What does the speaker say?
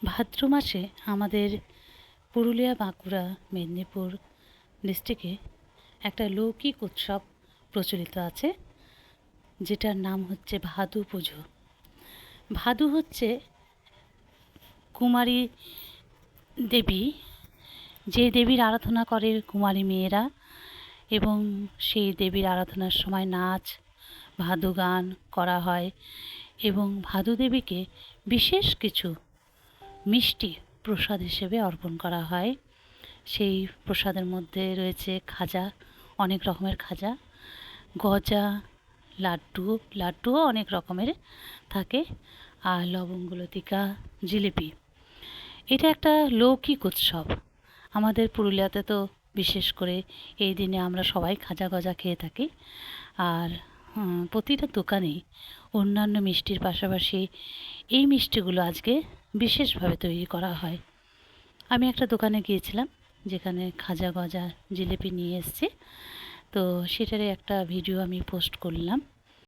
ভাদ্র মাসে আমাদের পুরুলিয়া, বাঁকুড়া, মেদিনীপুর ডিস্ট্রিক্টে একটা লৌকিক উৎসব প্রচলিত আছে, যেটার নাম হচ্ছে ভাদু পুজো। ভাদু হচ্ছে কুমারী দেবী, যে দেবীর আরাধনা করে কুমারী মেয়েরা, এবং সেই দেবীর আরাধনার সময় নাচ, ভাদু গান করা হয় এবং ভাদু দেবীকে বিশেষ কিছু মিষ্টি প্রসাদ হিসেবে অর্পণ করা হয়। সেই প্রসাদের মধ্যে রয়েছে খাজা, অনেক রকমের খাজা, গজা, লাড্ডুও অনেক রকমের থাকে, আর লবঙ্গ লতিকা, জিলিপি। এটা একটা লৌকিক উৎসব। আমাদের পুরুলিয়াতে তো বিশেষ করে এই দিনে আমরা সবাই খাজা গজা খেয়ে থাকি। আর প্রতিটা দোকানেই অন্যান্য মিষ্টির পাশাপাশি এই মিষ্টিগুলো আজকে বিশেষভাবে তৈরি করা হয়। আমি একটা দোকানে গিয়েছিলাম যেখানে খাজা গজা জিলিপি নিয়ে এসেছি, তো সেটারই একটা ভিডিও আমি পোস্ট করলাম।